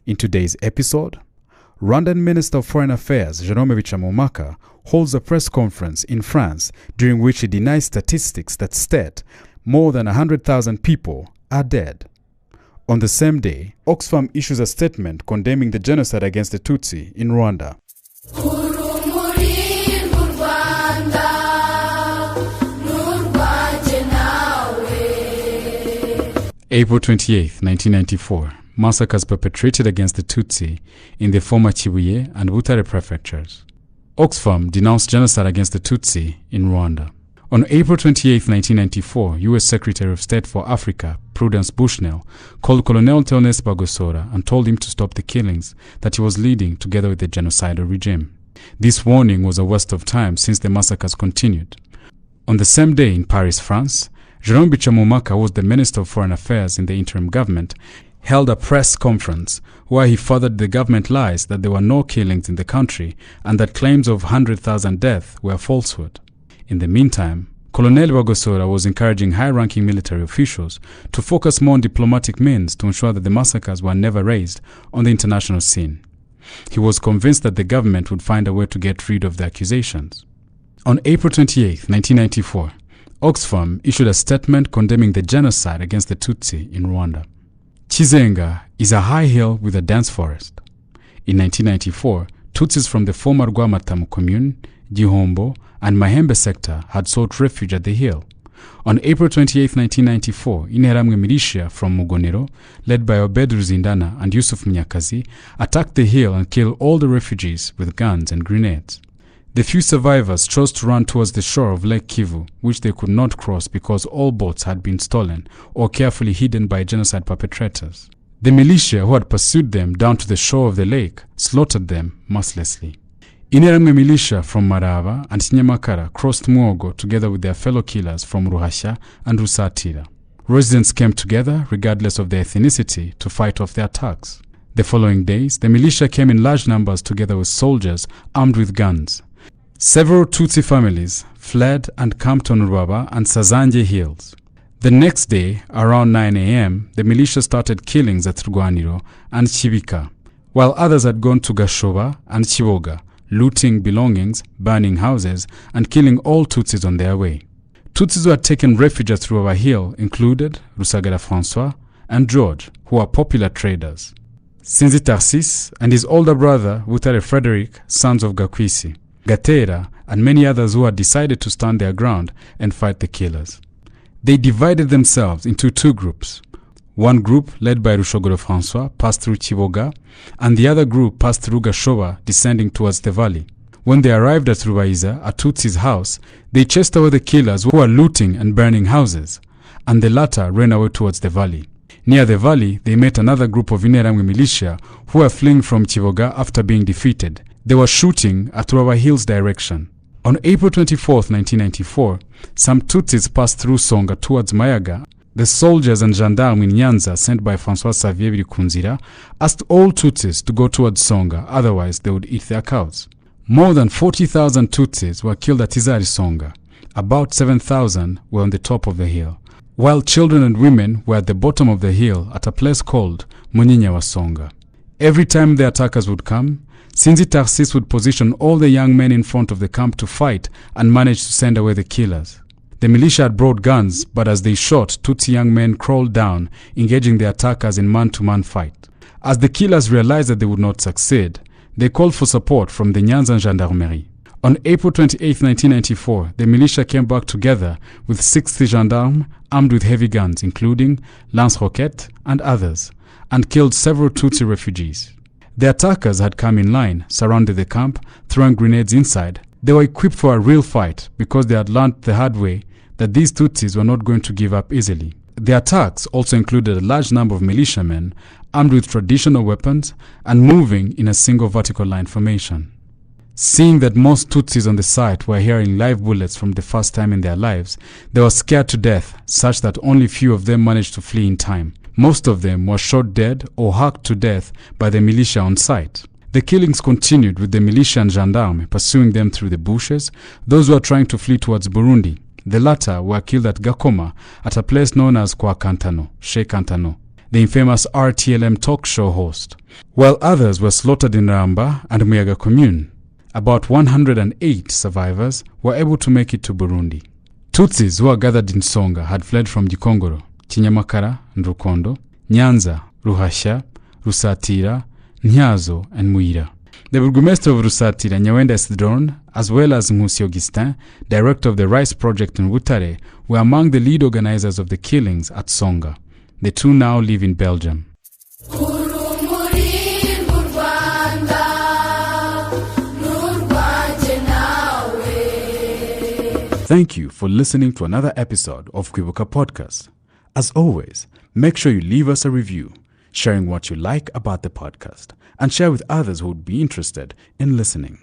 In today's episode, Rwandan Minister of Foreign Affairs Jerome Kwibuka holds a press conference in France during which he denies statistics that state more than 100,000 people are dead. On the same day, Oxfam issues a statement condemning the genocide against the Tutsi in Rwanda. April 28, 1994. Massacres perpetrated against the Tutsi in the former Kibuye and Butare prefectures. Oxfam denounced genocide against the Tutsi in Rwanda. On April 28, 1994, U.S. Secretary of State for Africa, Prudence Bushnell, called Colonel Theoneste Bagosora and told him to stop the killings that he was leading together with the genocidal regime. This warning was a waste of time since the massacres continued. On the same day in Paris, France, Jerome Kwibuka, who was the Minister of Foreign Affairs in the interim government, held a press conference where he furthered the government lies that there were no killings in the country and that claims of 100,000 deaths were falsehood. In the meantime, Colonel Bagosora was encouraging high-ranking military officials to focus more on diplomatic means to ensure that the massacres were never raised on the international scene. He was convinced that the government would find a way to get rid of the accusations. On April 28, 1994, Oxfam issued a statement condemning the genocide against the Tutsi in Rwanda. Kizenga is a high hill with a dense forest. In 1994, Tutsis from the former Rwamatamu commune, Gihombo, and Mahembe sector had sought refuge at the hill. On April 28, 1994, Interahamwe militia from Mugonero, led by Obed Ruzindana and Yusuf Munyakazi, attacked the hill and killed all the refugees with guns and grenades. The few survivors chose to run towards the shore of Lake Kivu, which they could not cross because all boats had been stolen or carefully hidden by genocide perpetrators. The militia who had pursued them down to the shore of the lake slaughtered them mercilessly. Interahamwe militia from Marava and Kinyamakara crossed Muogo together with their fellow killers from Ruhashya and Rusatira. Residents came together, regardless of their ethnicity, to fight off the attacks. The following days, the militia came in large numbers together with soldiers armed with guns. Several Tutsi families fled and camped on Rwaba and Sazanje hills. The next day, around 9 a.m., the militia started killings at Rwaniro and Kwibuka, while others had gone to Gashoba and Kiboga, looting belongings, burning houses, and killing all Tutsis on their way. Tutsis who had taken refuge at Rwaba Hill included Rusagara François and George, who were popular traders, Sinzi Tarsis and his older brother Butare Frederick, sons of Gakwisi, Gatera, and many others who had decided to stand their ground and fight the killers. They divided themselves into two groups. One group, led by Rushogoro François, passed through Kiboga, and the other group passed through Gashoba, descending towards the valley. When they arrived at Rubaiza, a Tutsi's house, they chased away the killers who were looting and burning houses, and the latter ran away towards the valley. Near the valley, they met another group of Interahamwe militia who were fleeing from Kiboga after being defeated. They were shooting at Rwaba Hill's direction. On April 24, 1994, some Tutsis passed through Songa towards Mayaga. The soldiers and gendarmes in Nyanza sent by François Xavier Birikunzira asked all Tutsis to go towards Songa, otherwise they would eat their cows. More than 40,000 Tutsis were killed at Izari Songa. About 7,000 were on the top of the hill, while children and women were at the bottom of the hill at a place called Munyinya Songa. Every time the attackers would come, Sinzi Tarsis would position all the young men in front of the camp to fight and manage to send away the killers. The militia had brought guns, but as they shot, Tutsi young men crawled down, engaging the attackers in man-to-man fight. As the killers realized that they would not succeed, they called for support from the Nyanza Gendarmerie. On April 28, 1994, the militia came back together with 60 gendarmes armed with heavy guns, including lance-roquettes and others, and killed several Tutsi refugees. The attackers had come in line, surrounded the camp, throwing grenades inside. They were equipped for a real fight because they had learned the hard way that these Tutsis were not going to give up easily. The attacks also included a large number of militiamen armed with traditional weapons and moving in a single vertical line formation. Seeing that most Tutsis on the site were hearing live bullets from the first time in their lives, they were scared to death, such that only few of them managed to flee in time. Most of them were shot dead or hacked to death by the militia on site. The killings continued with the militia and gendarmes pursuing them through the bushes, those who were trying to flee towards Burundi. The latter were killed at Gakoma at a place known as Kwa Kantano, She Kantano. the infamous RTLM talk show host, while others were slaughtered in Ramba and Muyaga commune. About 108 survivors were able to make it to Burundi. Tutsis who were gathered in Songa had fled from Gikongoro, Kinyamakara and Rukondo, Nyanza, Ruhasha, Rusatira, Nyazo and Muira. The burgomaster of Rusatira, Nyawenda Esdron, as well as Nkusi Augustin, director of the Rice Project in Butare, were among the lead organizers of the killings at Songa. The two now live in Belgium. Thank you for listening to another episode of Kwibuka Podcast. As always, make sure you leave us a review, sharing what you like about the podcast, and share with others who would be interested in listening.